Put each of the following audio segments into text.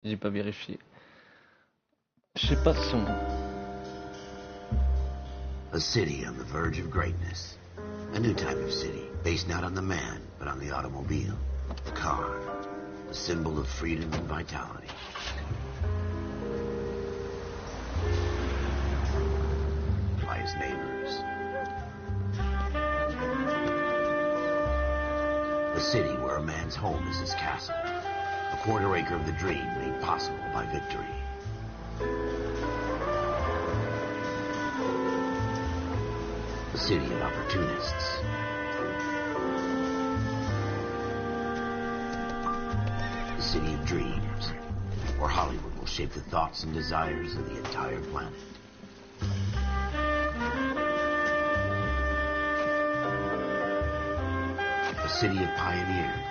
J'ai pas vérifié. Je sais pas son. A city on the verge of greatness. A new type of city, based not on the man, but on the automobile. The car. A symbol of freedom and vitality. By his neighbors. A city where a man's home is his castle. A quarter acre of the dream made possible by victory. A city of opportunists. A city of dreams, where Hollywood will shape the thoughts and desires of the entire planet. A city of pioneers.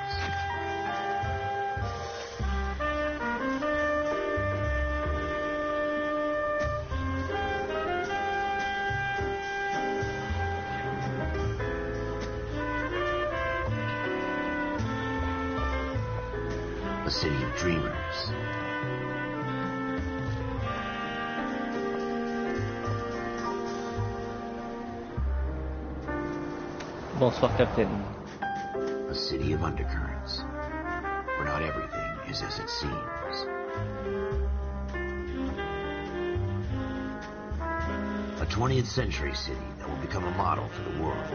A city of dreamers. Bonsoir, Captain. A city of undercurrents, where not everything is as it seems. A 20th century city that will become a model for the world.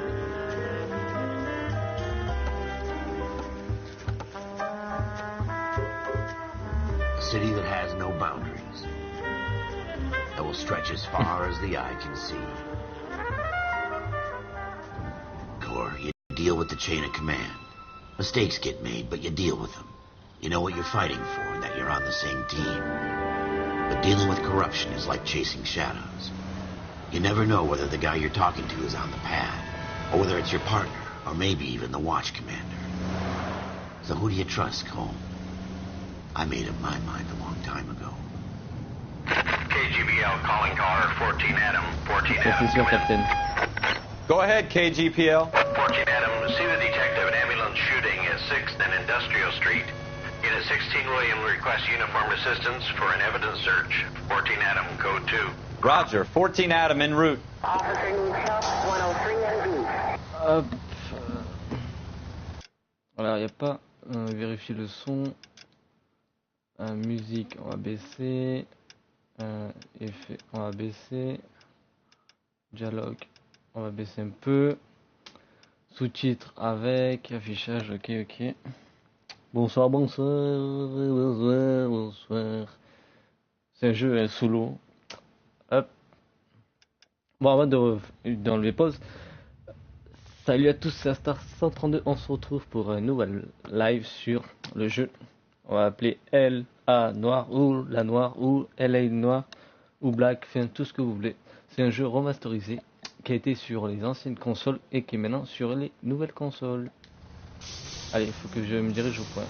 A city that has no boundaries, that will stretch as far as the eye can see. Or you deal with the chain of command. Mistakes get made, but you deal with them. You know what you're fighting for and that you're on the same team. But dealing with corruption is like chasing shadows. You never know whether the guy you're talking to is on the pad, or whether it's your partner, or maybe even the watch commander. So who do you trust, Cole? I made up my mind a long time ago. KGBL calling caller 14 Adam. 14 Adam. Attention, Captain. Go ahead, KGPL. 14 Adam, see the detective an ambulance shooting at 6th and Industrial Street. Unit 16 William requests uniformed assistance for an evidence search. 14 Adam, code 2. Roger, 14 Adam en route. Officer needs help, 103 NV. Hop. Voilà, y a pas. Vérifier le son. Musique, on va baisser. Effet, on va baisser. Dialogue, on va baisser un peu. Sous-titres avec. Affichage, ok. Bonsoir. C'est un jeu solo. Hop. Bon, avant d'enlever pause. Salut à tous, c'est Star 132. On se retrouve pour un nouvel live sur le jeu. On va appeler L.A.Noire ou La Noire ou L.A.Noire ou Black, enfin tout ce que vous voulez. C'est un jeu remasterisé qui a été sur les anciennes consoles et qui est maintenant sur les nouvelles consoles. Allez, il faut que je me dirige au point.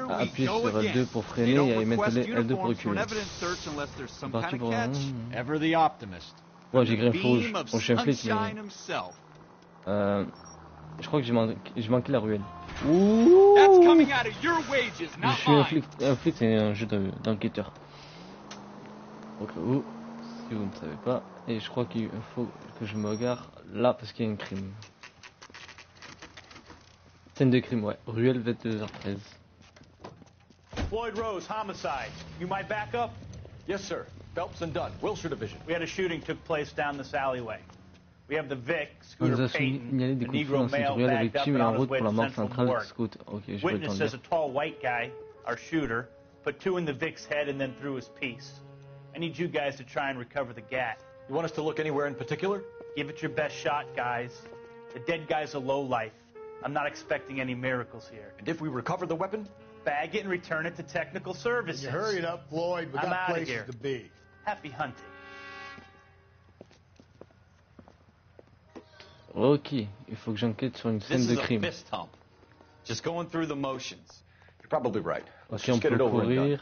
Appuie sur L2 pour freiner et maintenant L2 pour reculer. C'est parti pour un... Ouais, j'ai greffé rouge. Bon, je suis un flic, mais... je crois que j'ai manqué la ruelle. Ouh, je suis un flic, c'est un jeu d'enquêteur. Au cas où, si vous ne savez pas. Et je crois qu'il faut que je me gare là parce qu'il y a un crime. Scène de crime, ouais. Ruelle 22h13. Floyd Rose, homicide. You might back up? Yes, sir. Phelps and Dunn, Wilshire Division. We had a shooting took place down this alleyway. We have the Vic, On nous Scooter a signalé Payton, des a coups de feu Negro dans cette male ruelle avec backed Tim up et and en on his route way pour la to mort Central centrale. Morgue. Scout. Ok, je vais le Witness says dire. a tall white guy, our shooter, put 2 in the Vic's head and then threw his piece. I need you guys to try and recover the gat. You want us to look anywhere in particular? Give it your best shot, guys. The dead guy's a lowlife. I'm not expecting any miracles here. And if we recover the weapon? Bag it and return it to technical services. You hurry it up, Floyd. We I'm got outta places here. to be. Happy hunting. Ok, il faut que j'enquête sur une scène de crime. Fist hump. Just going through the motions. You're probably right. Let's Ok, on just get peut it over and done. courir.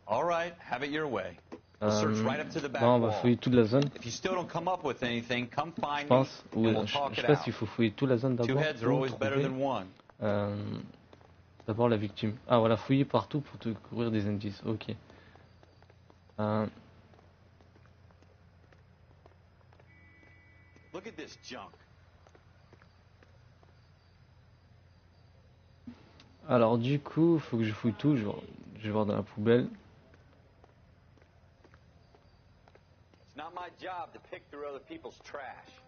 All right, have it your way. We'll search right up to the back Bon, on va wall. fouiller toute la zone, If you still don't come up with anything, come je find me pense. Ou and we'll je talk sais it pas out. s'il faut fouiller toute la zone Two d'abord heads are ou always better trouver than one. D'abord la victime. Ah voilà, fouiller partout pour te couvrir des indices. Ok. Look at this junk. Alors du coup, faut que je fouille tout. Je vais voir dans la poubelle. It's not my job to pick through other people's trash.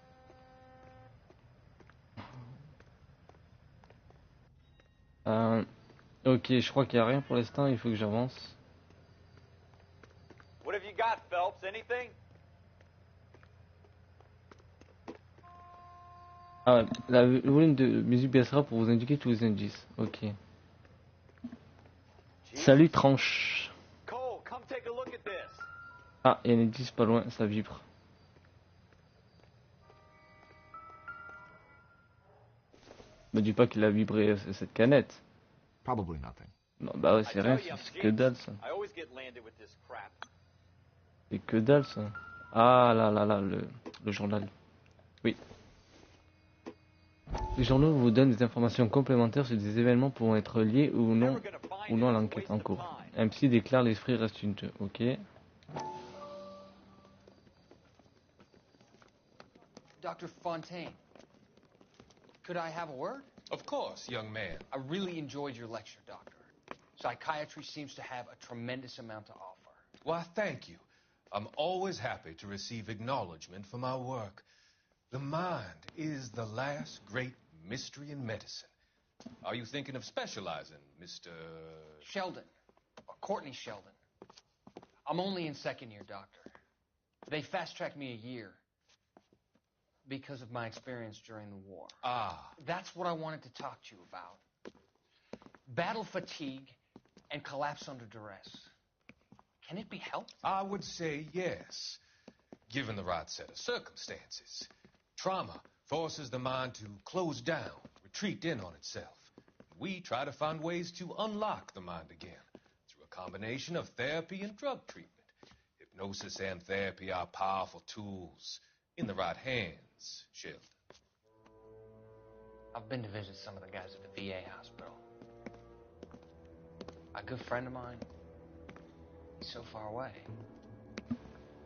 Ok, je crois qu'il n'y a rien pour l'instant. Il faut que j'avance. What have you got, Phelps? Anything? Ah ouais, le volume de musique baissera pour vous indiquer tous les indices. Ok. Salut tranche. Cole, come take a look at this. Ah, il y a un indice pas loin, ça vibre. Me dis pas qu'il a vibré cette canette. Probably nothing. Non, bah ouais, c'est rien, c'est que dalle ça. I always get landed with this crap. C'est que dalle ça. Ah là là là, le journal. Oui. Les journaux vous donnent des informations complémentaires sur des événements pouvant être liés ou non à l'enquête en cours. Un psy déclare l'esprit reste une... Ok. Dr. Fontaine, could I have a word? Of course, young man. I really enjoyed your lecture, Doctor. Psychiatry seems to have a tremendous amount to offer. Why, thank you. I'm always happy to receive acknowledgement for my work. The mind is the last great mystery in medicine. Are you thinking of specializing, Mr. Sheldon, or Courtney Sheldon. I'm only in second year, Doctor. They fast-tracked me a year because of my experience during the war. Ah. That's what I wanted to talk to you about. Battle fatigue and collapse under duress. Can it be helped? I would say yes, given the right set of circumstances. Trauma forces the mind to close down, retreat in on itself. We try to find ways to unlock the mind again through a combination of therapy and drug treatment. Hypnosis and therapy are powerful tools in the right hands, Sheldon. I've been to visit some of the guys at the VA hospital. A good friend of mine, he's so far away.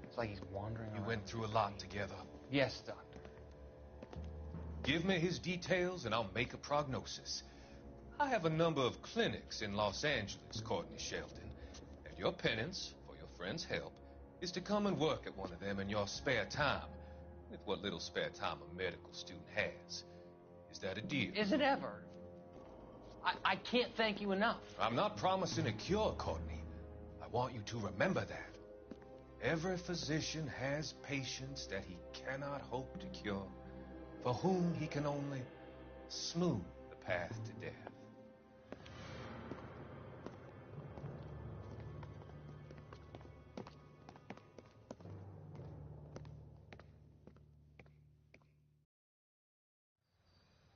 It's like he's wandering around. You went through a lot together. Yes, Doctor. Give me his details and I'll make a prognosis. I have a number of clinics in Los Angeles, Courtney Sheldon, and your penance, for your friend's help, is to come and work at one of them in your spare time, with what little spare time a medical student has. Is that a deal? Is it ever? I can't thank you enough. I'm not promising a cure, Courtney. I want you to remember that. Every physician has patients that he cannot hope to cure, for whom he can only smooth the path to death.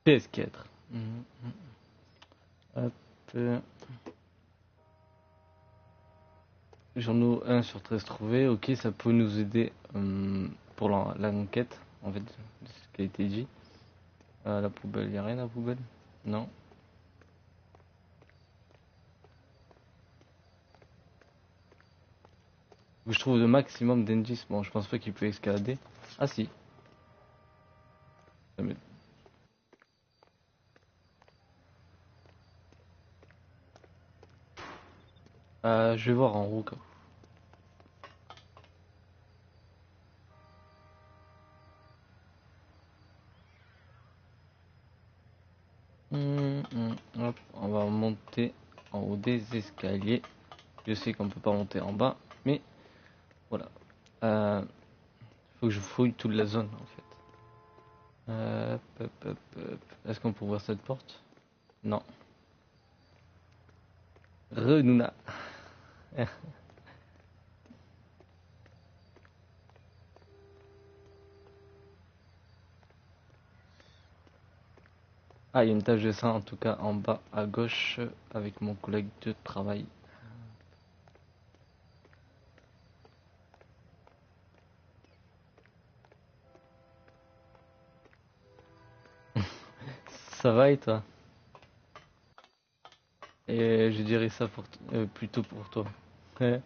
PS4. Hop. Journaux 1 sur 13 trouvés. Ok, ça peut nous aider pour l'enquête, en fait, de ce qui a été dit. La poubelle, il n'y a rien à la poubelle? Non. Je trouve le maximum d'indices. Bon, je pense pas qu'il peut escalader. Ah si. Je vais voir en haut. Hop, on va monter en haut des escaliers. Je sais qu'on peut pas monter en bas, mais voilà. Faut que je fouille toute la zone en fait. Est-ce qu'on peut ouvrir cette porte? Non. Renuna. Ah, il y a une tache de sang en tout cas en bas à gauche avec mon collègue de travail. Ça va et toi? Et je dirais ça pour plutôt pour toi. Ouais.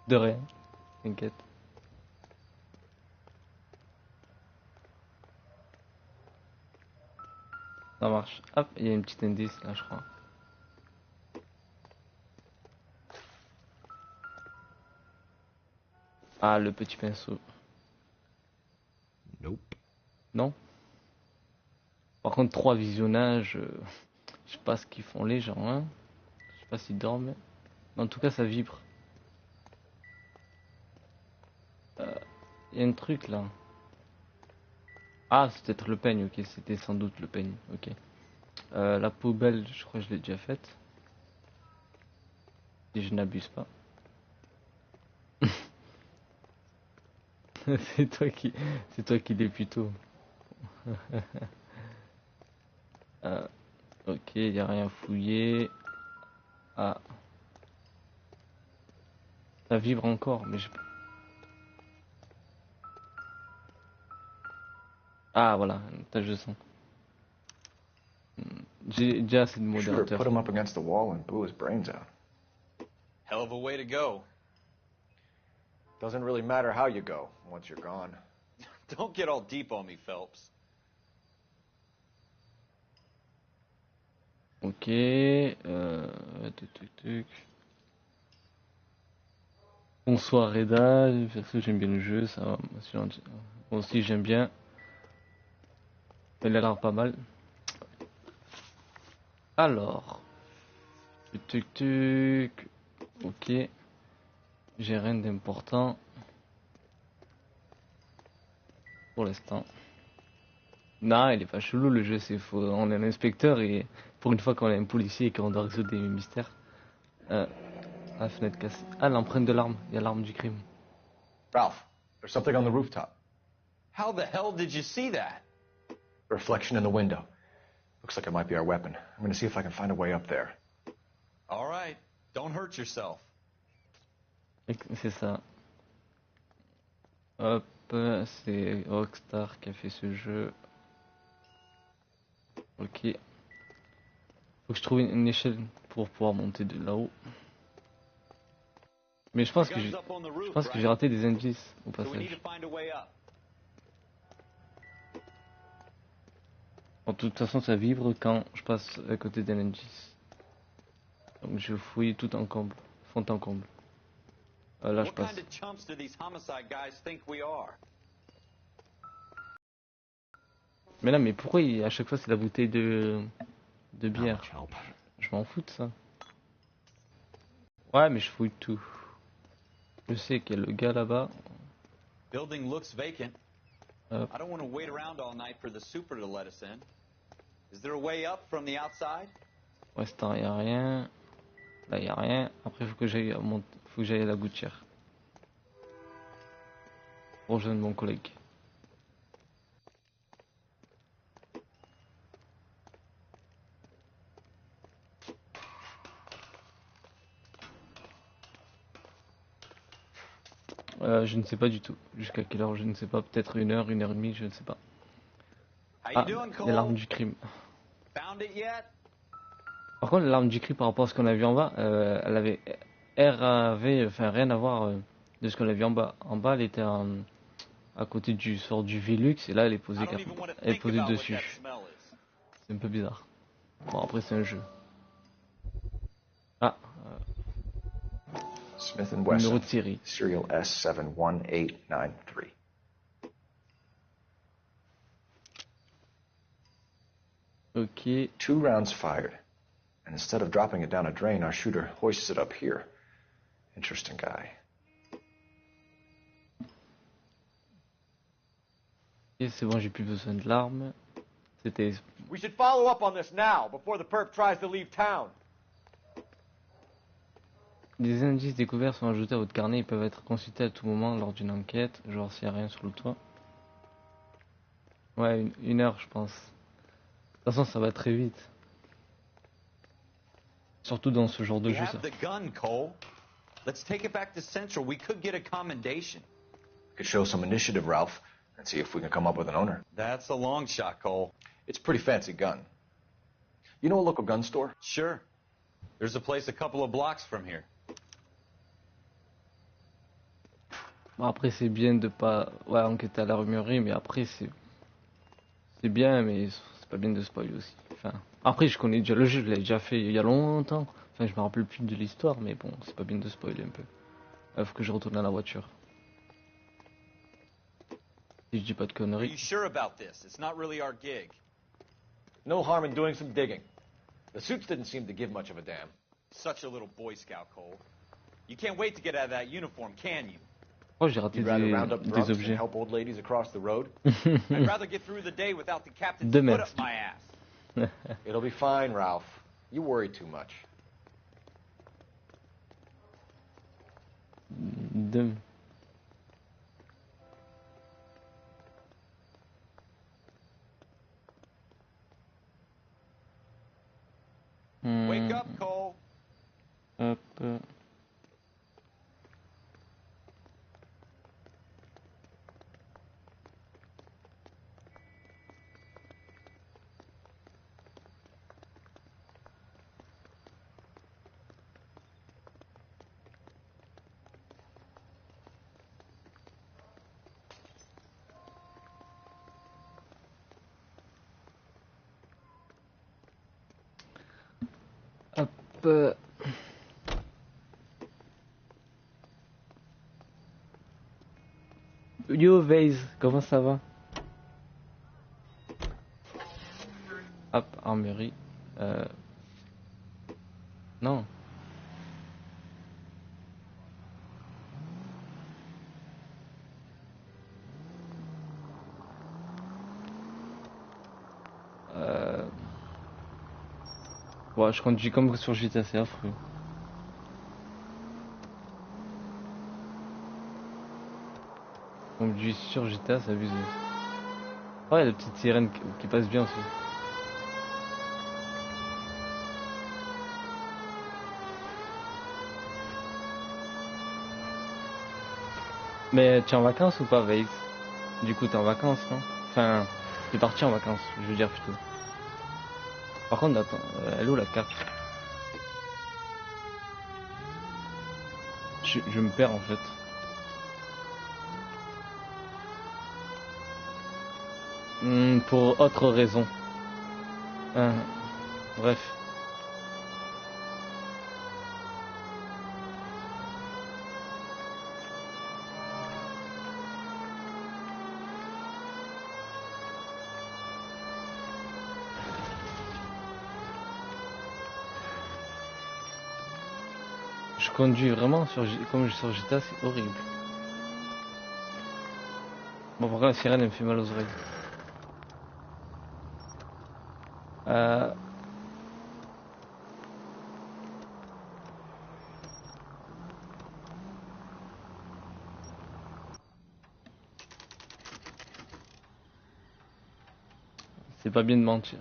De rien, t'inquiète. Ça marche. Hop, il y a une petite indice là, je crois. Ah, le petit pinceau. Nope. Non? Par contre, 3 visionnages, je sais pas ce qu'ils font les gens, hein. Je sais pas s'ils dorment. Mais en tout cas, ça vibre. Il y a un truc là. Ah, c'est peut-être le peigne, ok, c'était sans doute le peigne, ok. La poubelle, je crois que je l'ai déjà faite. Si je n'abuse pas. C'est toi qui l'es plutôt. Ok, il n'y a rien fouillé. Ah. Ça vibre encore, mais je... Ah, voilà, une tache de sang. J'ai déjà assez de Shooter modérateurs. put him up against the wall and blew his brains out. Hell of a way to go. Doesn't really matter how you go once you're gone. Don't get all deep on me, Phelps. Ok, tuc. Bonsoir Reda, perso j'aime bien le jeu, ça va. Moi aussi j'aime bien. Il a l'air pas mal. Alors, tuc. Ok, j'ai rien d'important pour l'instant. Non, il est pas chelou le jeu, c'est faux. On est un inspecteur et pour une fois qu'on est un policier et qu'on doit résoudre des mystères. La fenêtre cassée. Ah, l'empreinte de l'arme, il y a l'arme du crime. Ralph, there's something on the rooftop. How the hell did you see that? A reflection in the window. Looks like it might be our weapon. I'm gonna see if I can find a way up there. All right. Don't hurt yourself. C'est ça. Hop, c'est Rockstar qui a fait ce jeu. Ok. Faut que je trouve une échelle pour pouvoir monter de là-haut. Mais je pense que j'ai raté des indices au So we need passage. to find a way up. En toute façon, ça vibre quand je passe à côté d'un indice. Donc je fouille tout en comble, fond en comble. Là je What passe. kind of chumps do these homicide guys think we are? Mais là, mais pourquoi à chaque fois c'est la bouteille de bière? Je m'en fous de ça. Ouais, mais je fouille tout. Je sais qu'il y a le gars là-bas. Building looks vacant. Hop. I don't want to wait around all night for the super to let us in. Is there a way up from the outside? Ouestar, il n'y a rien. Là, il n'y a rien. Après, il faut que j'aille à la gouttière. Rejoindre mon collègue. Je ne sais pas du tout. Jusqu'à quelle heure, je ne sais pas. Peut-être 1 heure, 1 heure et demie, je ne sais pas. How Ah, you doing, il y a l'arme Cole? du crime. Found it yet? Par contre, l'arme du crime par rapport à ce qu'on a vu en bas, elle avait enfin, rien à voir de ce qu'on a vu en bas. En bas, elle était à côté du sort du Velux et là, elle est I posée, don't even want to elle est think posée about what dessus. that smell is. C'est un peu bizarre. Bon, après, c'est un jeu. Ah, Smith & numéro Wesson, de série. serial S71893. Ok. 2 rounds fired. And instead of dropping it down a drain, our shooter hoists it up here. Interesting guy. Et c'est bon, j'ai plus besoin de l'arme. C'était... We should follow up on this now, before the perp tries to leave town. Des indices découverts sont ajoutés à votre carnet. Ils peuvent être consultés à tout moment lors d'une enquête. Genre s'il n'y a rien sur le toit. Ouais, une heure, je pense. De toute façon, ça va très vite. Surtout dans ce genre de We jeu, ça. have the gun, Cole. Let's take it back to Central. We could get a commendation. Could show some initiative, Ralph, and see if we can come up with an owner. That's a long shot, Cole. It's a pretty fancy gun. You know a local gun store? Sure. There's a place a couple of blocks from here. Bon, après, c'est bien de pas ouais, enquêter à la rumeurie, mais après, c'est bien, mais c'est pas bien de spoiler aussi. Enfin, après, je connais déjà le jeu, je l'ai déjà fait il y a longtemps. Enfin, je me rappelle plus de l'histoire, mais bon, c'est pas bien de spoiler un peu. Faut que je retourne dans la voiture. Si je dis pas de Are conneries. you sure about this? It's not really our gig. No harm in doing some digging. The suits didn't seem to give much of a damn. Such a little Boy Scout, Cole. You can't wait to get out of that uniform, can you? Oh, j'ai raté You'd rather round up des drunks than objets. help old ladies across the road? I'd rather get through the day without the captain's De foot merde. up my ass. It'll be fine, Ralph. You worry too much. De... Wake up, Cole. Hop. Hop. Yo Vase, comment ça va? Hop, armerie. Non. Ouais, je conduis comme sur GTA, c'est affreux. Je conduis sur GTA, c'est abusé. Ouais, la petite sirène qui passe bien aussi. Mais tu es en vacances ou pas, Vase? Du coup, t'es en vacances, non? Enfin, t'es parti en vacances, je veux dire plutôt. Par contre, attends, elle est où la carte? Je me perds en fait. Pour autre raison. Bref. Je conduis vraiment comme sur GTA, c'est horrible. Bon, pourquoi la sirène elle me fait mal aux oreilles? C'est pas bien de mentir.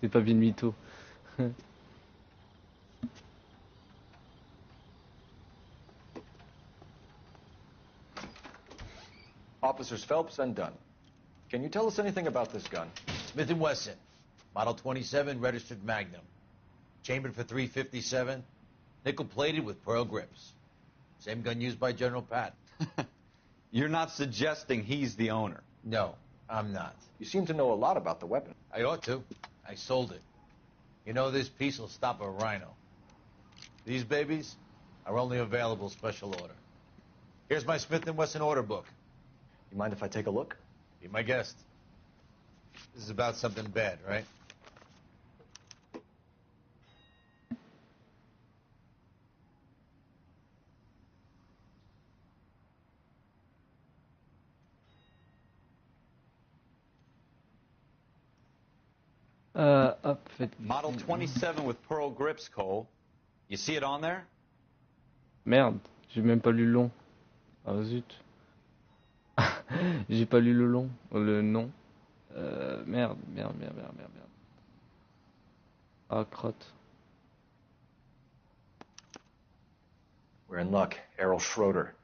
C'est pas bien de mytho. Officers Phelps and Dunn. Can you tell us anything about this gun? Smith & Wesson, Model 27, registered Magnum. Chambered for .357, nickel-plated with pearl grips. Same gun used by General Patton. You're not suggesting he's the owner. No, I'm not. You seem to know a lot about the weapon. I ought to. I sold it. You know, this piece will stop a rhino. These babies are only available special order. Here's my Smith & Wesson order book. You mind if I take a look? Be my guest. This is about something bad, right? Hop, faites... Model 27 with pearl grips, Cole. You see it on there? Merde, j'ai même pas lu le long. Ah zut. J'ai pas lu le long, le nom. Merde. Ah, crotte. We're in luck. Errol Schroeder,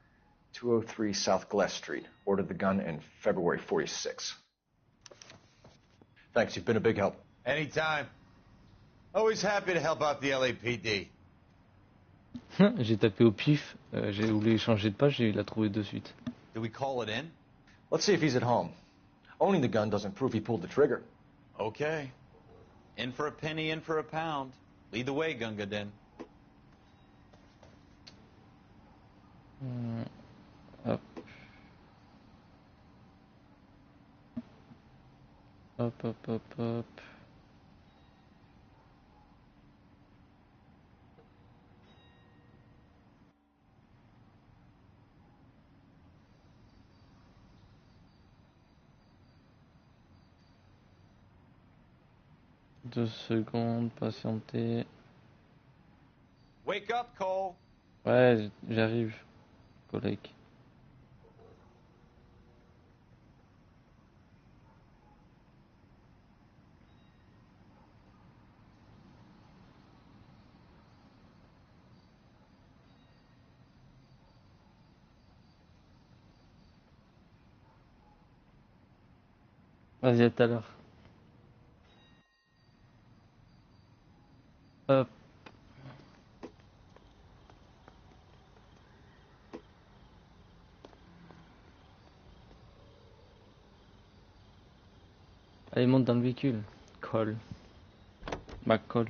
203 South Glass Street. Ordered the gun in February '46. Thanks, you've been a big help. Anytime. Always happy to help out the LAPD. J'ai tapé au pif, j'ai voulu changer de page et il a trouvé de suite. Do we call it in? Let's see if he's at home. Owning the gun doesn't prove he pulled the trigger. Okay. In for a penny, in for a pound. Lead the way, Gunga Din. Hop. Hop, hop, hop, hop. Deux secondes, patienter. Wake up, Cole. Ouais, j'arrive, collègue. Vas-y, à tout à l'heure. Hop. Allez, monte dans le véhicule. Colle. Bah, colle.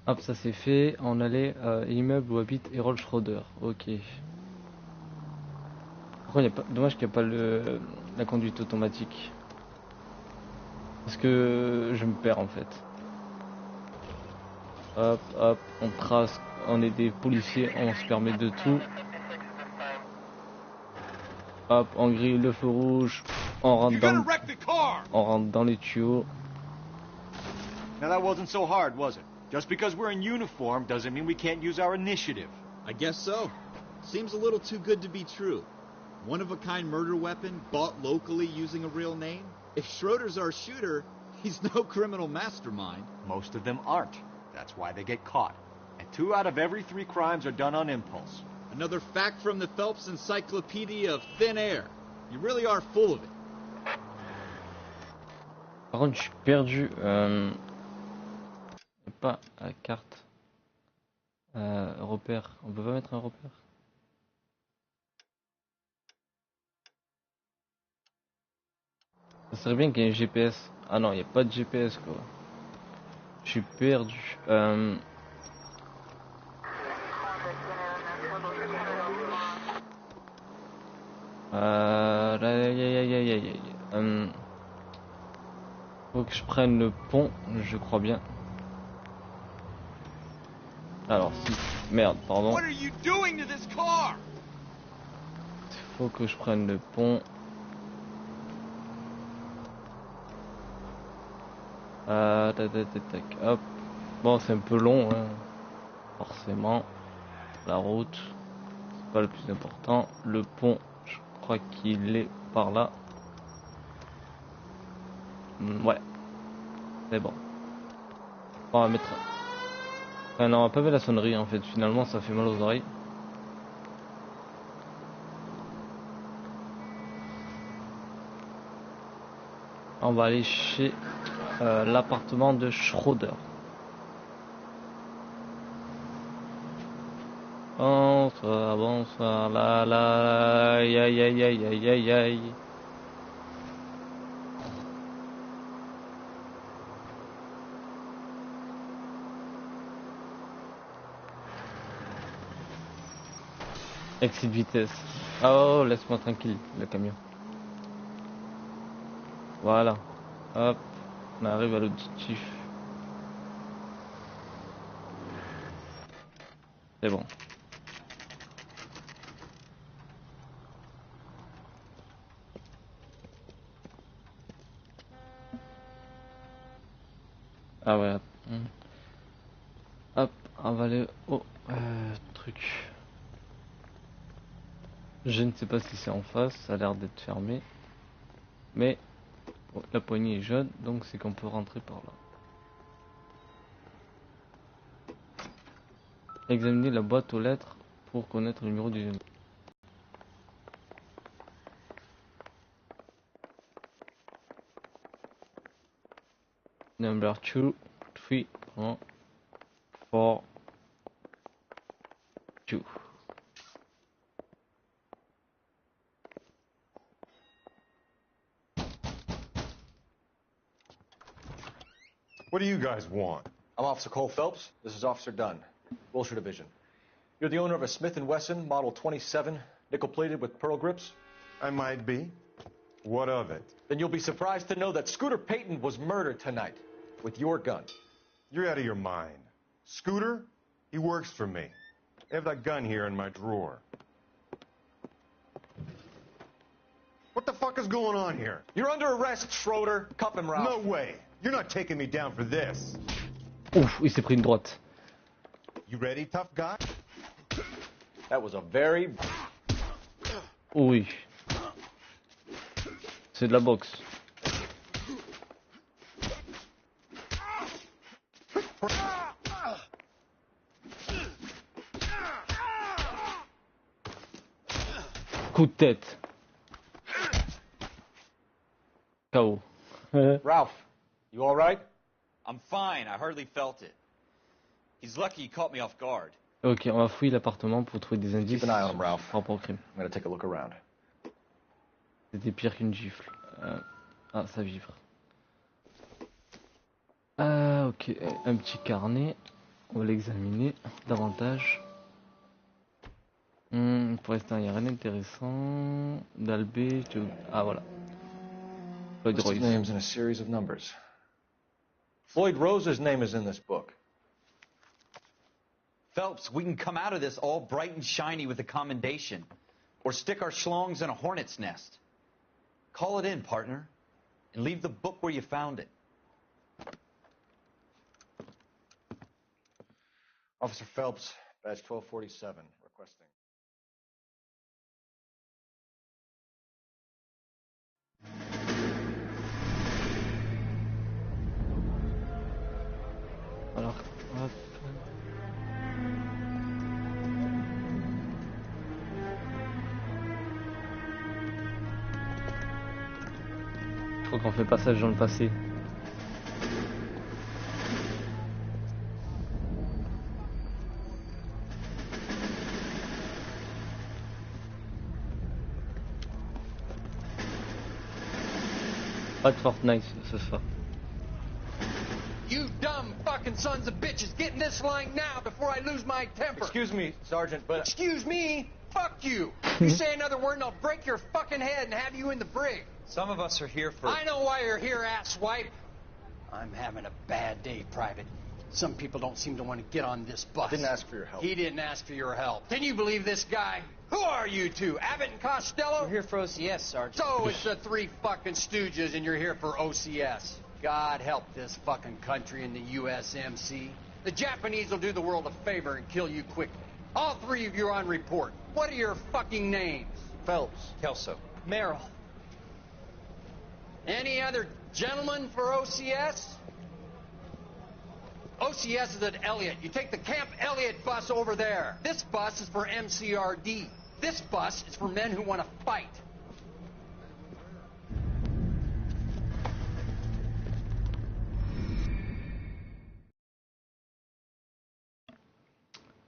Hop, ça c'est fait. On allait à l'immeuble où habite Harold Schroeder. Ok. Par contre, dommage qu'il n'y a pas la conduite automatique. Parce que je me perds en fait. Hop, hop, on trace. On est des policiers, on se permet de tout. Hop, on grille le feu rouge. On rentre dans les tuyaux. Now that wasn't so hard, was it? Just because we're in uniform doesn't mean we can't use our initiative. I guess so. Seems a little too good to be true. One-of-a-kind murder weapon bought locally using a real name? If Schroeder's our shooter, he's no criminal mastermind. Most of them aren't. That's why they get caught. And 2 out of every 3 crimes are done on impulse. Another fact from the Phelps Encyclopedia of Thin Air. You really are full of it. Par contre, je suis perdu. Pas la carte. Repère. On peut pas mettre un repère. Ça serait bien qu'il y ait un GPS. Ah non, il n'y a pas de GPS quoi. Je suis perdu. Faut que je prenne le pont, je crois bien. Alors si, merde, pardon. Faut que je prenne le pont. Tac, hop. Bon, c'est un peu long, hein. Forcément. La route, c'est pas le plus important. Le pont, je crois qu'il est par là. Ouais, c'est bon. On va mettre. Ah non, on va pas mettre la sonnerie en fait. Finalement, ça fait mal aux oreilles. On va aller chez l'appartement de Schroeder. Bonsoir, bonsoir, aïe aïe aïe aïe aïe aïe aïe. Excès de vitesse. Oh, laisse-moi tranquille, le camion. Voilà. Hop, on arrive à l'objectif. C'est bon. Ah ouais. Hop, on va aller au truc. Je ne sais pas si c'est en face, ça a l'air d'être fermé. Mais bon, la poignée est jaune, donc c'est qu'on peut rentrer par là. Examiner la boîte aux lettres pour connaître le numéro du... Number 2, 3, 4, 2. What do you guys want? I'm Officer Cole Phelps. This is Officer Dunn, Wilshire Division. You're the owner of a Smith & Wesson Model 27, nickel-plated with pearl grips? I might be. What of it? Then you'll be surprised to know that Scooter Payton was murdered tonight with your gun. You're out of your mind. Scooter? He works for me. I have that gun here in my drawer. What the fuck is going on here? You're under arrest, Schroeder. Cuff him, Ralph. No way. You're not taking me down for this. Ouf, il s'est pris une droite. You ready, tough guy? That was a very... Oui. C'est de la boxe. Coup de tête. KO. Ralph, you all right? I'm fine. I hardly felt it. He's lucky he caught me off guard. Ok, on va fouiller l'appartement pour trouver des indices Keep an eye on him, Ralph. par rapport au crime. I'm gonna take a look around. C'était pire qu'une gifle. Ah, ça vivre. Ok, un petit carnet. On va l'examiner davantage. Pour l'instant, il n'y a rien d'intéressant. D'Albé, ah voilà. Floyd List of Rose. names in a series of numbers. Floyd Rose's name is in this book. Phelps, we can come out of this all bright and shiny with a commendation. Or stick our schlongs in a hornet's nest. Call it in, partner. And leave the book where you found it. Officer Phelps, badge 1247, requesting. Alors, hop. Je crois qu'on fait passage dans le passé. Pas de Fortnite ce soir. You dumb fucking sons of bitches, get in this line now before I lose my temper. Excuse me, Sergeant, but... Excuse me? Fuck you. You say another word and I'll break your fucking head and have you in the brig. Some of us are here for... I know why you're here, asswipe. I'm having a bad day, Private. Some people don't seem to want to get on this bus. Didn't ask for your help. He didn't ask for your help. Can you believe this guy? Who are you two? Abbott and Costello? We're here for OCS, Sergeant. So it's the three fucking stooges and you're here for OCS. God help this fucking country and the USMC. The Japanese will do the world a favor and kill you quickly. All three of you are on report. What are your fucking names? Phelps. Kelso. Merrill. Any other gentlemen for OCS? OCS is at Elliott. You take the Camp Elliott bus over there. This bus is for MCRD. This bus is for men who want to fight.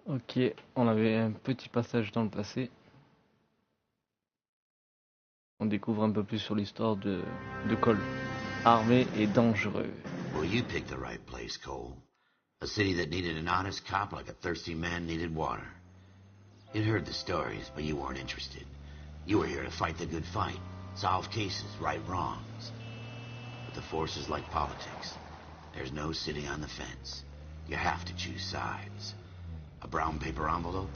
Ok, on avait un petit passage dans le passé. On découvre un peu plus sur l'histoire de Cole. Armé et dangereux. Well, you picked the right place, Cole. A city that needed an honest cop like a thirsty man needed water. You'd heard the stories, but you weren't interested. You were here to fight the good fight, solve cases, right wrongs. But the force is like politics. There's no sitting on the fence. You have to choose sides. A brown paper envelope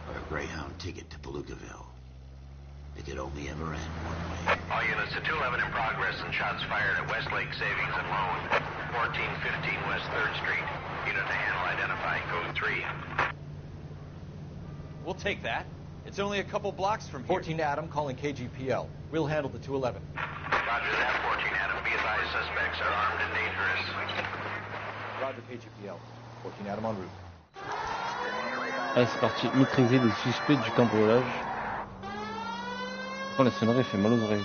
or a Greyhound ticket to Palookaville. It could only ever end one way. All units to 211 in progress and shots fired at Westlake Savings and Loan, 1415 West 3rd Street. Unit to handle identifying code 3. We'll take that. It's only a couple blocks from here. 14 Adam calling KGPL. We'll handle the 211. Roger that, 14 Adam. Be advised, suspects are armed and dangerous. Roger KGPL. 14 Adam en route. Allez, c'est parti. Maîtriser les suspects du cambriolage. Oh, la sonnerie fait mal aux oreilles.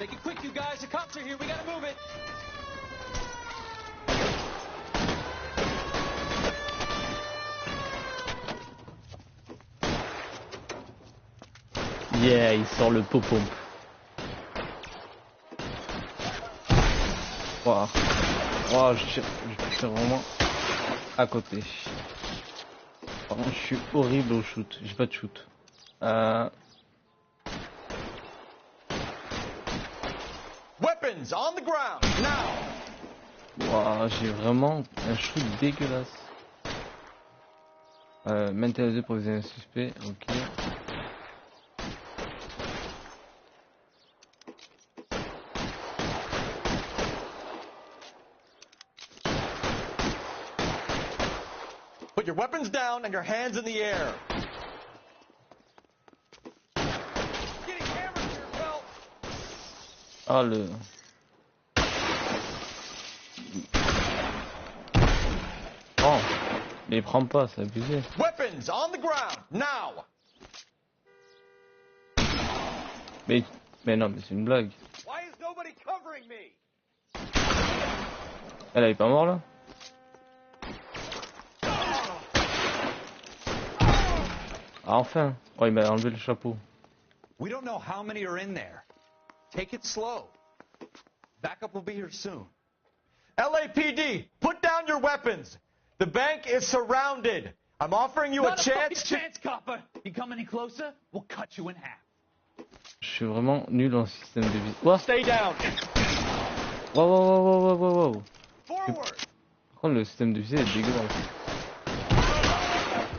Make it quick, you guys. The cops are here. We gotta move it. Yeah, il sort le pot pompe. Wow. Wow, je tire vraiment à côté. Par contre, je suis horrible au shoot. J'ai pas de shoot. Weapons on the ground now. Wow, j'ai vraiment un shoot dégueulasse. Maintenez les deux pour viser un suspect. Ok. Put your weapons down and your hands in the air. Getting hammered here, Phelps. Ah le... Oh, mais prends pas, c'est abusé. Weapons on the ground now. Mais non, mais c'est une blague. Why is nobody covering me? Elle est pas morte là? Ah, enfin. Oh, il m'a enlevé le chapeau. We don't know how many are in there. Take it slow. Backup will be here soon. LAPD, put down your weapons. The bank is surrounded. I'm offering you a chance to... chance, copper. You come any closer, we'll cut you in half. Je suis vraiment nul en système de vie. Wow. Stay down. Wow. Forward. Par contre, le système de visée est dégueulasse.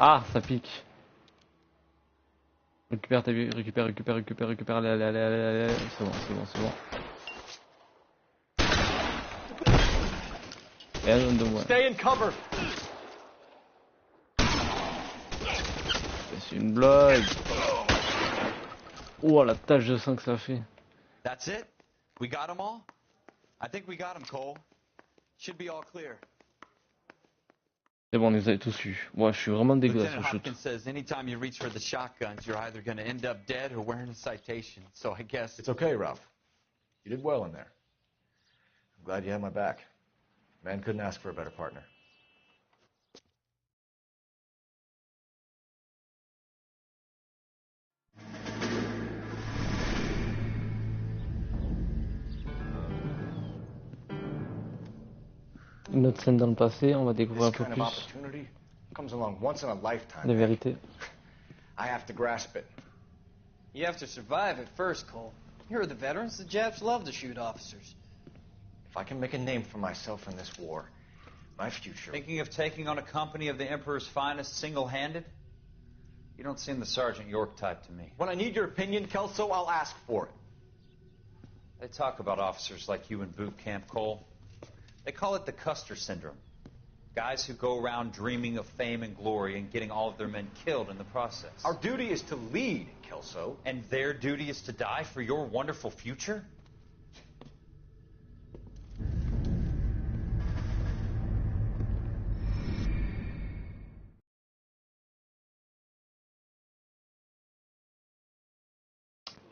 Ah, ça pique. Récupère ta vie, récupère, allez. C'est bon. Et un de moi. Stay in cover. C'est une blague. Oh, la tache de sang que ça fait. That's it? We got them all? I think we got them, Cole. Should be all clear. C'est bon, on les a tous eus. Moi, je suis vraiment dégueulasse au Lieutenant shoot. Hopkins says anytime you reach for the shotguns, you're either going to end up dead or wearing a citation. So I guess It's okay, Ralph. You did well in there. I'm glad you had my back. Man couldn't ask for a better partner. Une autre scène dans le passé, on va découvrir un This peu kind of plus opportunity comes along once in a lifetime. les vérités. I have to grasp it. You have to survive at first, Cole. Here are the veterans. The Japs love to shoot officers. If I can make a name for myself in this war, my future... Thinking of taking on a company of the Emperor's finest single-handed? You don't seem the Sergeant York type to me. When I need your opinion, Kelso, I'll ask for it. They talk about officers like you in boot camp, Cole. They call it the Custer syndrome. Guys who go around dreaming of fame and glory and getting all of their men killed in the process. Our duty is to lead, Kelso. And their duty is to die for your wonderful future?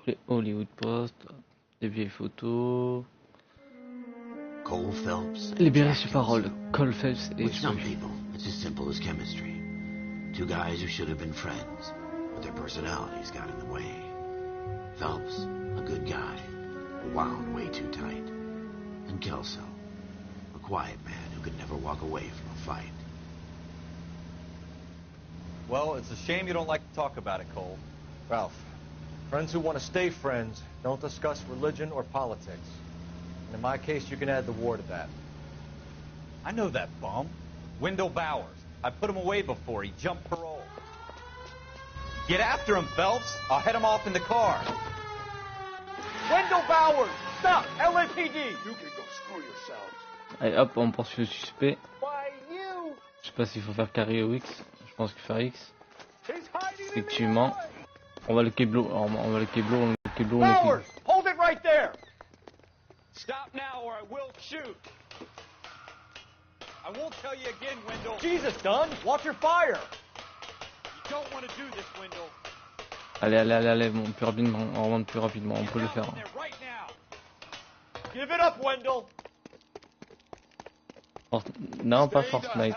Les Hollywood Post, des vieilles photos. Cole Phelps. Libéré sur parole, Cole Phelps et With some people, it's as simple as chemistry. Two guys who should have been friends, but their personalities got in the way. Phelps, a good guy, wound way too tight. And Kelso, a quiet man who could never walk away from a fight. Well, it's a shame you don't like to talk about it, Cole. Ralph, friends who want to stay friends don't discuss religion or politics. And in my case, you can add the war to that. I know that bum. Wendell Bowers. I put him away before. He jumped parole. Get after him, Phelps. I'll head him off in the car. Wendell Bowers! Stop! LAPD! You can go screw yourselves. Allez hop, on poursuit le suspect. Why, you! Je sais pas s'il faut faire carré ou X. Je pense que faire X. He's hiding in the Effectivement. On va le keblo. On va le keblo. Bowers! Hold it right there! Stop now or I will shoot. I won't tell you again, Wendell. Jesus, Dunn! Watch your fire! You don't want to do this, Wendell. Allez, on remonte plus rapidement, on peut le faire. There right now. Give it up, Wendell. Non, pas Fortnite.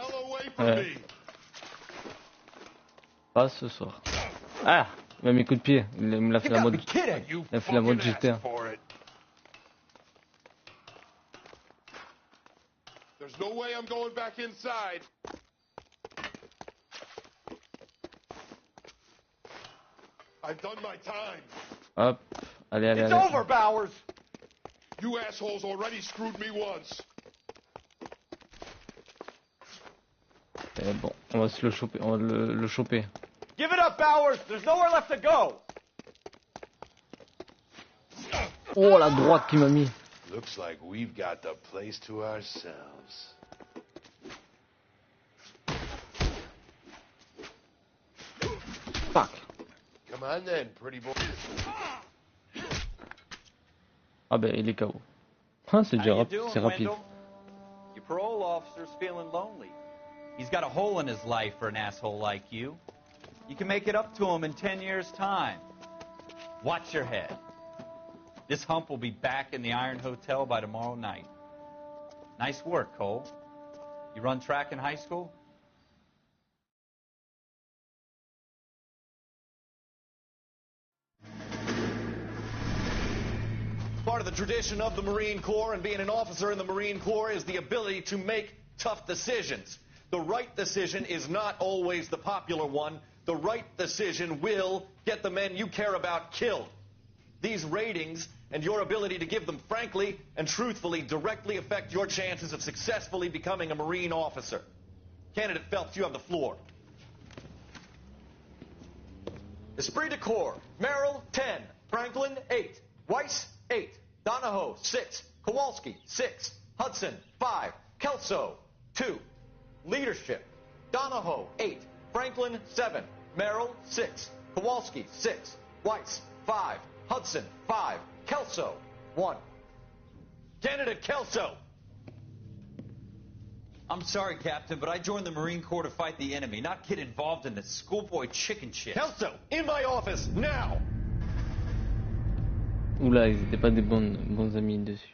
Pas ce soir. Ah, même mes coups de pied. Il me l'a fait la mode. Il a fait la mode GTA. There's no way I'm going back inside. I've done my time. Hop, allez, allez, It's allez. over, Bowers. You assholes already screwed me once. Bon, on va se le choper, on va le choper. Give it up, Bowers. There's nowhere left to go. Oh, la droite qui m'a mis. Looks like we've got the place to ourselves. Fuck. Come on then, pretty boy. Ah ben, il est KO. Ah, c'est déjà c'est rapide. Your parole officer's feeling lonely. He's got a hole in his life for an asshole like you. You can make it up to him in 10 years' time. Watch your head. This hump will be back in the Iron Hotel by tomorrow night. Nice work, Cole. You run track in high school? Part of the tradition of the Marine Corps and being an officer in the Marine Corps is the ability to make tough decisions. The right decision is not always the popular one. The right decision will get the men you care about killed. These ratings and your ability to give them frankly and truthfully directly affect your chances of successfully becoming a Marine officer. Candidate Phelps, you have the floor. Esprit de Corps, Merrill, 10. Franklin, 8. Weiss, 8. Donahoe, 6. Kowalski, 6. Hudson, 5. Kelso, 2. Leadership, Donahoe, 8. Franklin, 7. Merrill, 6. Kowalski, 6. Weiss, 5. Hudson, 5. Kelso, 1. Candidate Kelso. I'm sorry, Captain, but I joined the Marine Corps to fight the enemy, not get involved in this schoolboy chicken shit. Kelso, in my office, now! Oula, ils étaient pas des bons amis dessus.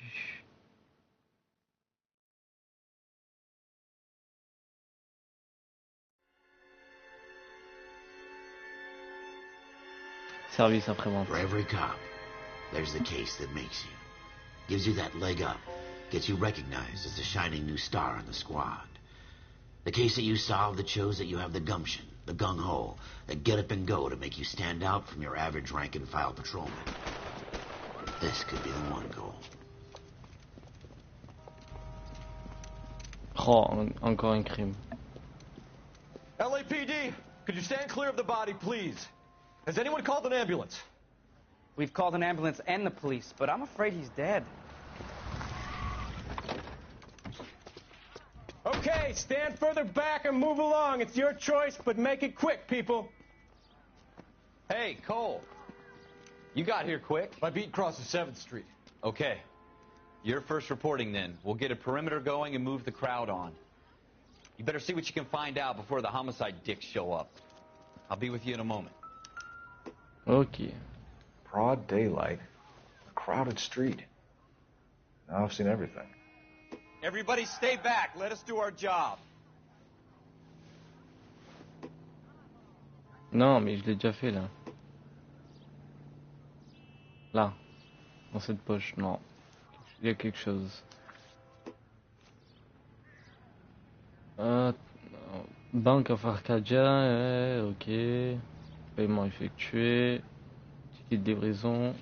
Service après-vente. For every cop, there's the case that makes you. Gives you that leg up. Gets you recognized as the shining new star in the squad. The case that you solve that shows that you have the gumption, the gung-ho, the get up and go to make you stand out from your average rank-and-file patrolman. This could be the one goal. Oh, encore un crime. LAPD, could you stand clear of the body, please? Has anyone called an ambulance? We've called an ambulance and the police, but I'm afraid he's dead. Okay, stand further back and move along. It's your choice, but make it quick, people. Hey, Cole. You got here quick. My beat crosses 7th Street. Okay. You're first reporting then. We'll get a perimeter going and move the crowd on. You better see what you can find out before the homicide dicks show up. I'll be with you in a moment. Ok. Broad daylight. A crowded street. Now I've seen everything. Everybody stay back. Let us do our job. Non, mais je l'ai déjà fait là. Là. Dans cette poche, non. Il y a quelque chose. Banque of Arcadia, ok. Paiement effectué. Ticket de livraison.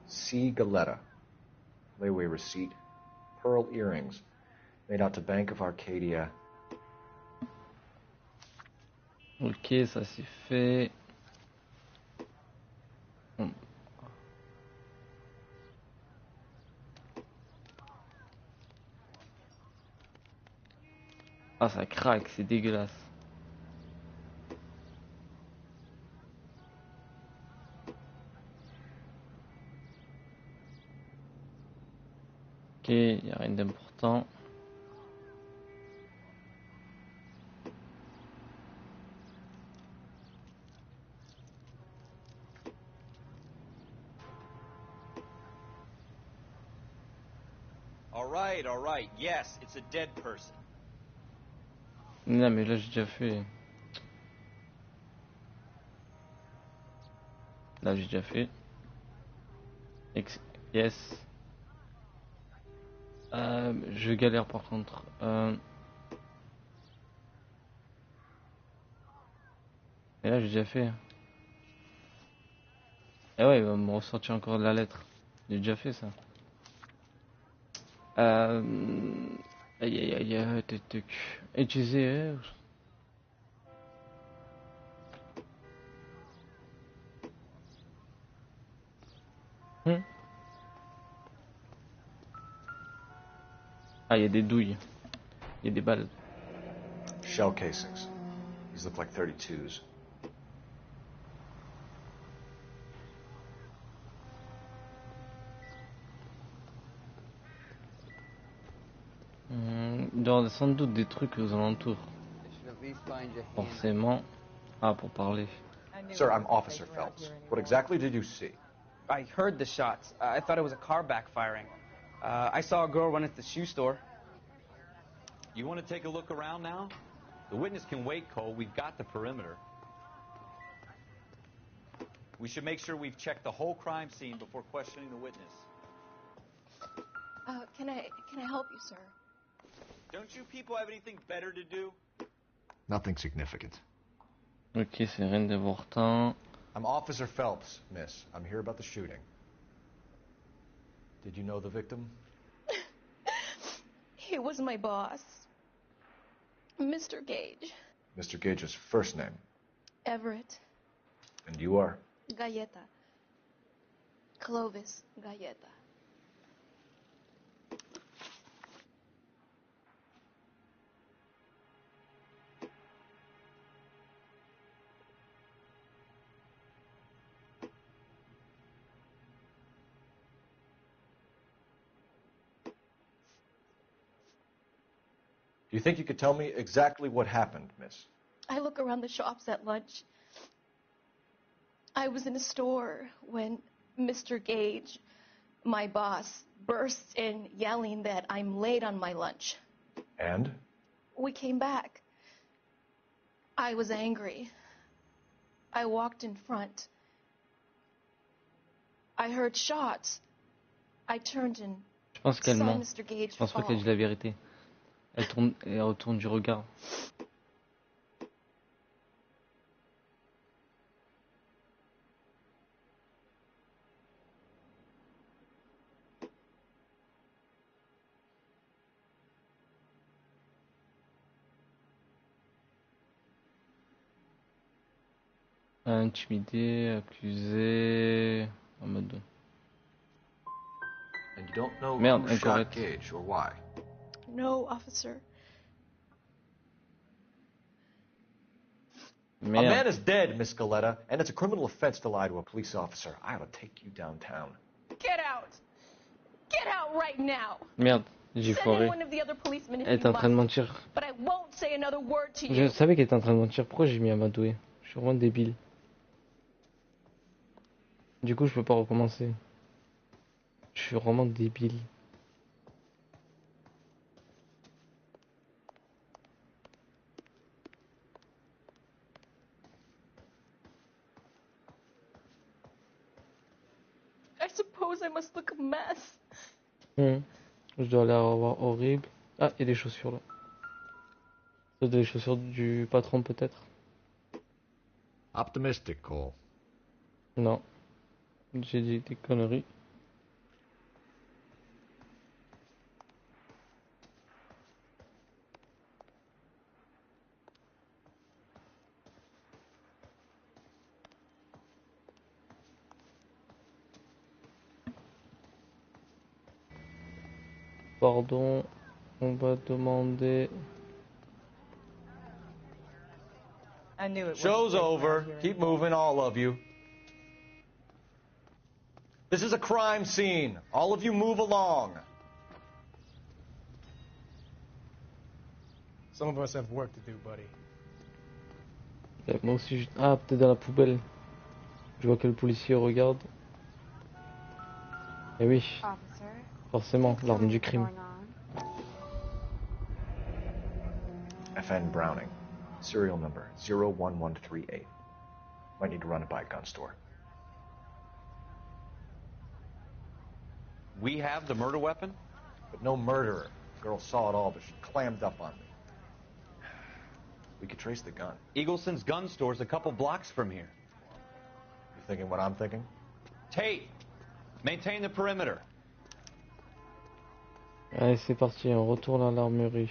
C. Galetta. Layaway receipt. Pearl earrings. Made out to Bank of Arcadia. Ok, ça c'est fait. Ah, ça craque, c'est dégueulasse. Ok, il n'y a rien d'important. All right. Yes, it's a dead person. Non, mais là j'ai déjà fait. Là j'ai déjà fait. Yes. Je galère par contre. Et là j'ai déjà fait. Et ouais, il va me ressortir encore de la lettre. J'ai déjà fait ça. Aïe, utiliser. Ah, il y a des douilles. Il y a des balles. Shell casings. These look like 32s. Il doit y avoir sans doute des trucs aux alentours. Forcément. Ah, pour parler. Sir, I'm Officer Phelps. What exactly did you see? I heard the shots. I thought it was a car backfiring. I saw a girl run into the shoe store. You want to take a look around now? The witness can wait, Cole. We've got the perimeter. We should make sure we've checked the whole crime scene before questioning the witness. Can I help you, sir? Don't you people have anything better to do? Nothing significant. Ok, c'est rien d'important. I'm Officer Phelps, miss. I'm here about the shooting. Did you know the victim? He was my boss. Mr. Gage. Mr. Gage's first name. Everett. And you are? Galleta. Clovis Galleta. Do you think you could tell me exactly what happened, miss? I look around the shops at lunch. I was in a store when Mr. Gage, my boss, bursts in yelling that I'm late on my lunch. And? We came back. I was angry. I walked in front. I heard shots. I turned and Je pense qu'elle saw ment. Mr. Gage Je pense pas fall. qu'elle dit la vérité. Elle retourne du regard. Intimidé, accusé, en mode. And you don't know Merde, who shot incorrect. Gage or why? No, officer. A man is dead, Miss Galletta, and it's a criminal offense to lie to a police officer. I ought to take you downtown. Get out! Get out right now! Merde, j'ai Send in foiré. one of the other policemen if Elle est you en train de must, mentir. but I won't say another word to Je you. savais qu'elle était en train de mentir. Pourquoi j'ai mis amadoué? Je suis vraiment débile. Du coup, je peux pas recommencer. Je suis vraiment débile. I suppose I must look a mess. Je dois l'air avoir horrible. Ah, il y a des chaussures là. C'est des chaussures du patron peut-être. Optimistic, Cole. Non. J'ai dit des conneries. Pardon, on va demander. I knew it. Show's over. Keep moving, all of you. This is a crime scene. All of you move along. Some of us have work to do, buddy. Moi aussi, ah, peut-être dans la poubelle. Je vois que le policier regarde. Eh oui, Officer, forcément, please tell l'arme me du what's crime. going on. FN Browning. Serial number 01138. Might need to run it by a gun store. We have the murder weapon? But no murderer. The girl saw it all, but she clammed up on me. We could trace the gun. Eagleson's gun store's a couple blocks from here. You thinking what I'm thinking? Tate, maintain the perimeter. Allez, c'est parti, on retourne à l'armurerie.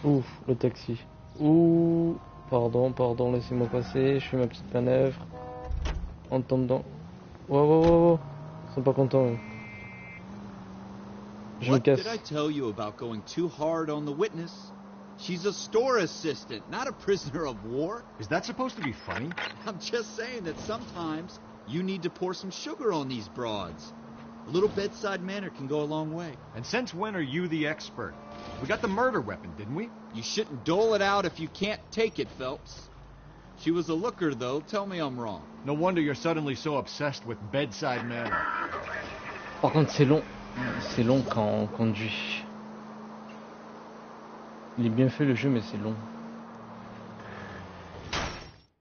Ouf, le taxi. Ouh, pardon, laissez-moi passer, je fais ma petite manœuvre. On tombe dedans. Wow. Ils sont pas contents. Hein. Je me casse. What did I tell you about going too hard on the witness? She's a store assistant, not a prisoner of war. Is that supposed to be funny? I'm just saying that sometimes you need to pour some sugar on these broads. A little bedside manner can go a long way. And since when are you the expert? We got the murder weapon, didn't we? You shouldn't dole it out if you can't take it, Phelps. She was a looker, though. Tell me I'm wrong. No wonder you're suddenly so obsessed with bedside manner. Par contre, c'est long. C'est long quand on conduit. Il est bien fait le jeu, mais c'est long.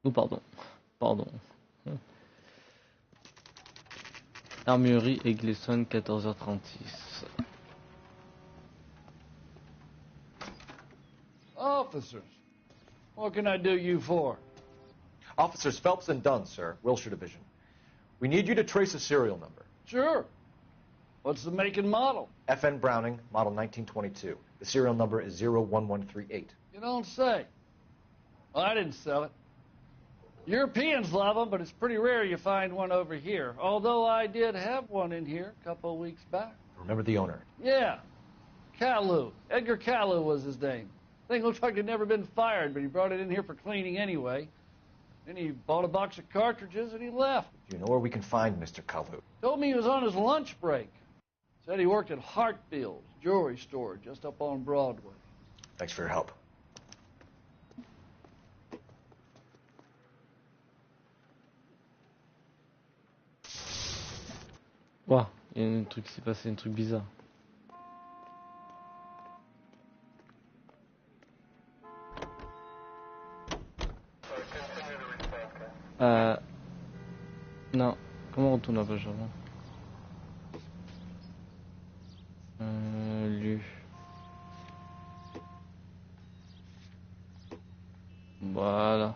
Oh, pardon. Armurerie Eggleston, 14h36. Officers, what can I do you for? Officers Phelps and Dunn, sir, Wilshire Division. We need you to trace a serial number. Sure. What's the make and model? FN Browning, model 1922. The serial number is 01138. You don't say. Well, I didn't sell it. Europeans love them, but it's pretty rare you find one over here. Although I did have one in here a couple of weeks back. Remember the owner? Yeah. Caillou. Edgar Caillou was his name. Thing looked like he'd never been fired, but he brought it in here for cleaning anyway. Then he bought a box of cartridges and he left. Do you know where we can find Mr. Caillou? Told me he was on his lunch break. Said he worked at Hartfield's jewelry store just up on Broadway. Thanks for your help. Ouah, il y a un truc qui s'est passé, un truc bizarre. Non, comment on retourne la page avant? Lu. Voilà.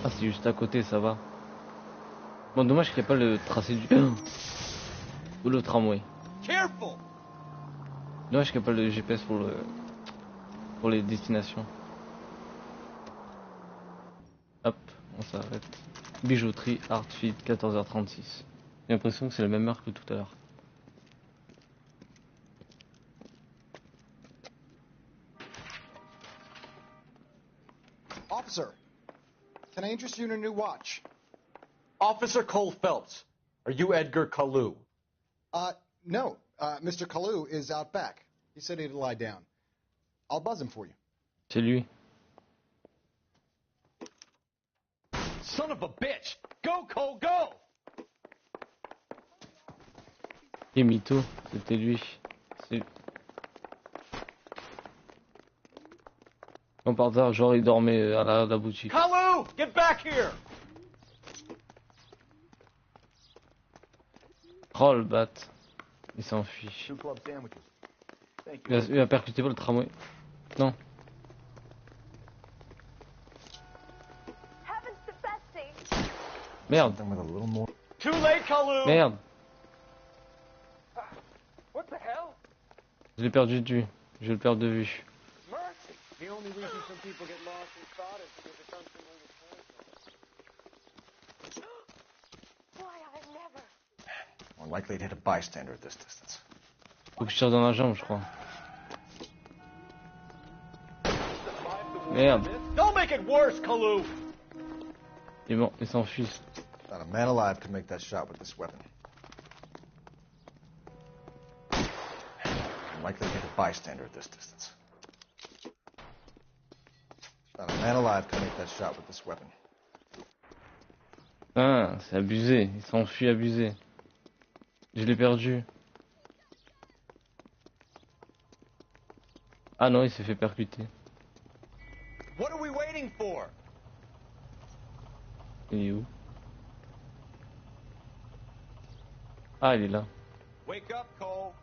Ah, c'est juste à côté, ça va. Bon, dommage qu'il n'y ait pas le tracé du... ou le tramway. Careful! Dommage qu'il n'y ait pas le GPS pour les destinations. Hop, on s'arrête. Bijouterie, Hartfield, 14h36. J'ai l'impression que c'est la même heure que tout à l'heure. Officer, can I interest you in a new watch? Officer Cole Phelps, are you Edgar Caillou? No. Mr. Caillou is out back. He said he'd lie down. I'll buzz him for you. C'est lui. Son of a bitch! Go, Cole, go! Et mytho, c'était lui. Comme par hasard, genre il dormait à la boutique. Caillou, get back here! Oh le bat. Il s'enfuit. Il a percuté le tramway. Non. Merde. Too late, Caillou! Merde. What the hell? Je l'ai perdu de vue. Je vais le perdre de vue. Mercy! The only reason some people get lost in thought is because it's unfamiliar territory. Why, I've never. More likely to hit a bystander at this distance. Faut que je tire dans la jambe, je crois. Merde. Don't make it worse, Caillou! Il est bon, il s'enfuit. Not a man alive could make that shot with this weapon. I'm likely to hit a bystander at this distance. Not a man alive could make that shot with this weapon. Ah, c'est abusé. Il s'enfuit abusé. Je l'ai perdu. Ah non, il s'est fait percuter. What are we waiting for? Il est où? Ah, il est là. Wake up, Cole.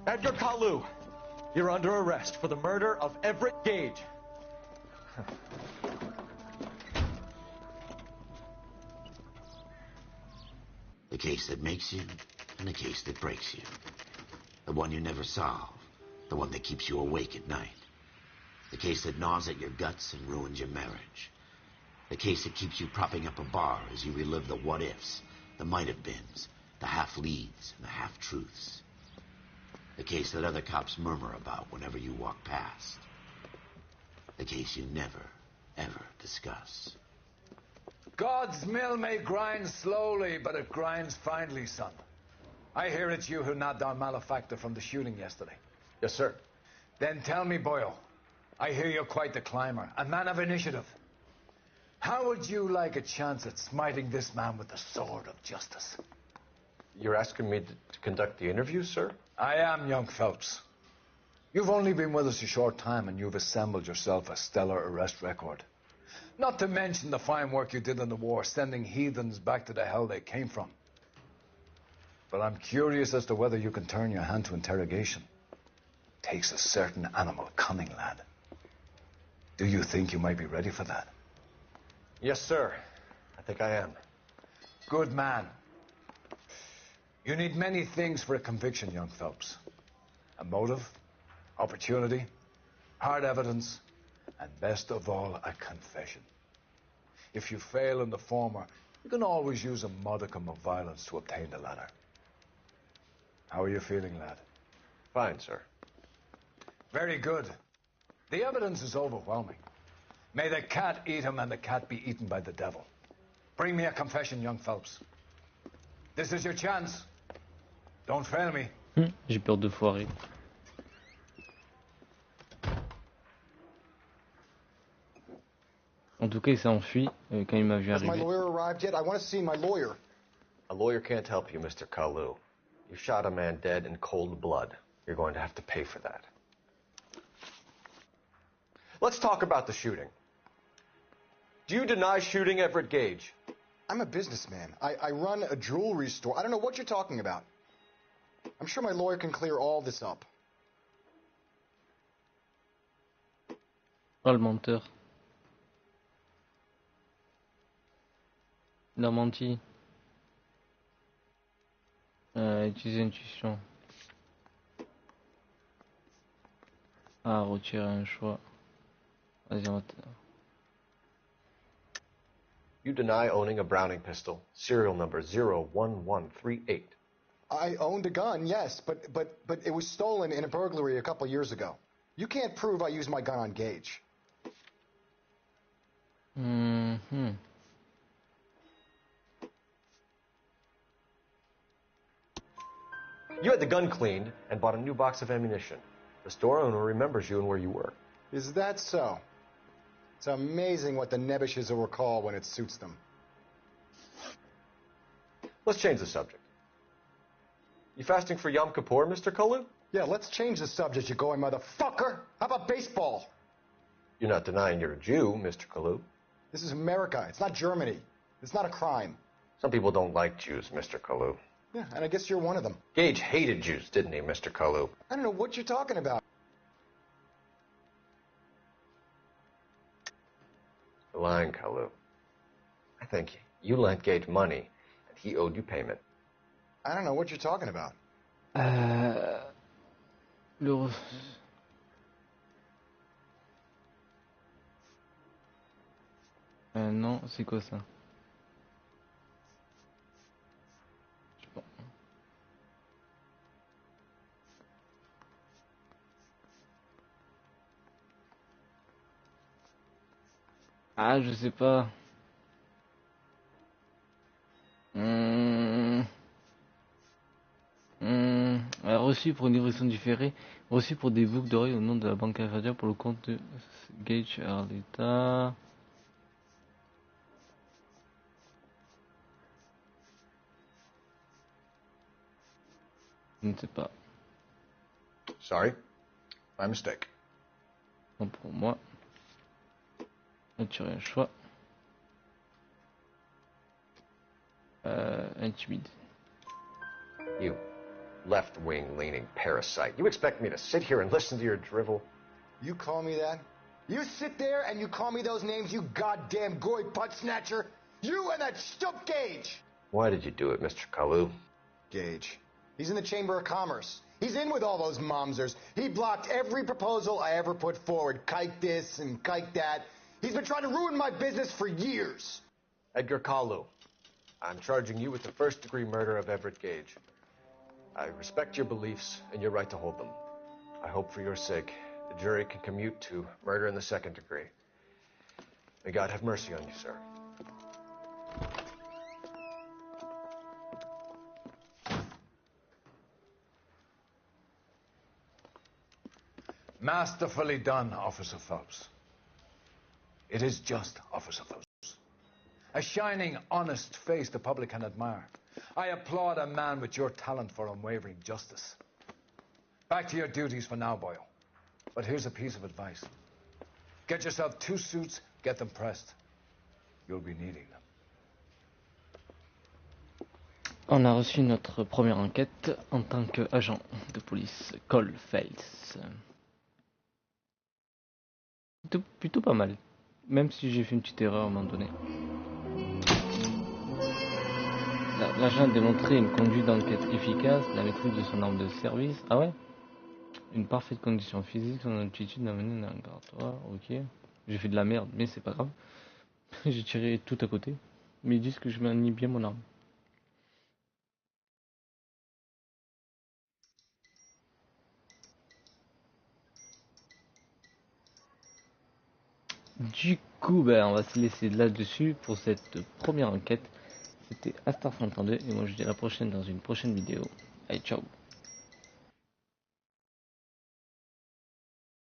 Edgar Kalu, you're under arrest for the murder of Everett Gage. The case that makes you and the case that breaks you. The one you never solve. The one that keeps you awake at night. The case that gnaws at your guts and ruins your marriage. The case that keeps you propping up a bar as you relive the what-ifs, the might-have-beens, the half-leads, and the half-truths. The case that other cops murmur about whenever you walk past. The case you never, ever discuss. God's mill may grind slowly, but it grinds finely, son. I hear it's you who nabbed our malefactor from the shooting yesterday. Yes, sir. Then tell me, Boyle, I hear you're quite the climber, a man of initiative. How would you like a chance at smiting this man with the sword of justice? You're asking me to conduct the interview, sir? I am, young Phelps. You've only been with us a short time, and you've assembled yourself a stellar arrest record. Not to mention the fine work you did in the war, sending heathens back to the hell they came from. But I'm curious as to whether you can turn your hand to interrogation. Takes a certain animal cunning, lad. Do you think you might be ready for that? Yes, sir. I think I am. Good man. You need many things for a conviction, young Phelps. A motive, opportunity, hard evidence, and best of all, a confession. If you fail in the former, you can always use a modicum of violence to obtain the latter. How are you feeling, lad? Fine, sir. Very good. The evidence is overwhelming. May the cat eat him and the cat be eaten by the devil. Bring me a confession, young Phelps. This is your chance. Don't fail me. J'ai peur de foirer. En tout cas, il s'est enfui quand il m'a vu Has my arriver. lawyer arrived yet? I want to see my lawyer. A lawyer can't help you, Mr. Kalu. You shot a man dead in cold blood. You're going to have to pay for that. Let's talk about the shooting. Do you deny shooting Everett Gage? I'm a businessman. I run a jewelry store. I don't know what you're talking about. I'm sure my lawyer can clear all this up. Oh, le menteur. Il a menti. Utiliser intuition. Ah, retirer un choix. Vas-y, on va... You deny owning a Browning pistol, serial number 01138. I owned a gun, yes, but it was stolen in a burglary a couple years ago. You can't prove I used my gun on Gage. Mm-hmm. You had the gun cleaned and bought a new box of ammunition. The store owner remembers you and where you were. Is that so? It's amazing what the Nebbishes will recall when it suits them. Let's change the subject. You fasting for Yom Kippur, Mr. Kalu? Yeah, let's change the subject, you going motherfucker. How about baseball? You're not denying you're a Jew, Mr. Kalu. This is America. It's not Germany. It's not a crime. Some people don't like Jews, Mr. Kalu. Yeah, and I guess you're one of them. Gage hated Jews, didn't he, Mr. Kalu? I don't know what you're talking about. You're lying, Kalu. I think you lent Gage money, and he owed you payment. I don't know what you're talking about. Le... non, c'est quoi ça? Je sais pas. Ah, je sais pas. Reçu pour une livraison différée, reçu pour des boucles d'oreilles au nom de la banque canadienne pour le compte de Gage à l'État. Je ne sais pas. Sorry, my mistake. Bon, pour moi, tu as un choix. Intimide. You left-wing leaning parasite. You expect me to sit here and listen to your drivel? You call me that? You sit there and you call me those names, you goddamn goy putt snatcher? You and that stump Gage! Why did you do it, Mr. Kalu? Gage. He's in the Chamber of Commerce. He's in with all those momsers. He blocked every proposal I ever put forward. Kike this and kike that. He's been trying to ruin my business for years. Edgar Kalu, I'm charging you with the first-degree murder of Everett Gage. I respect your beliefs and your right to hold them. I hope for your sake the jury can commute to murder in the second degree. May God have mercy on you, sir. Masterfully done, Officer Phelps. It is just, Officer Phelps. A shining, honest face the public can admire. I applaud a man with your talent for unwavering justice. Back to your duties for now, Boyle. But here's a piece of advice. Get yourself 2 suits, get them pressed. You'll be needing them. On a reçu notre première enquête en tant qu'agent de police, Cole Phelps. Plutôt pas mal, même si j'ai fait une petite erreur à un moment donné. L'agent a démontré une conduite d'enquête efficace, la maîtrise de son arme de service. Ah ouais? Une parfaite condition physique, son aptitude d'amener un garde-toi. Ok. J'ai fait de la merde, mais c'est pas grave. J'ai tiré tout à côté. Mais ils disent que je manie bien mon arme. Du coup, ben, on va se laisser là-dessus pour cette première enquête. C'était Astar 132 et moi je vous dis à la prochaine dans une prochaine vidéo. Allez, ciao!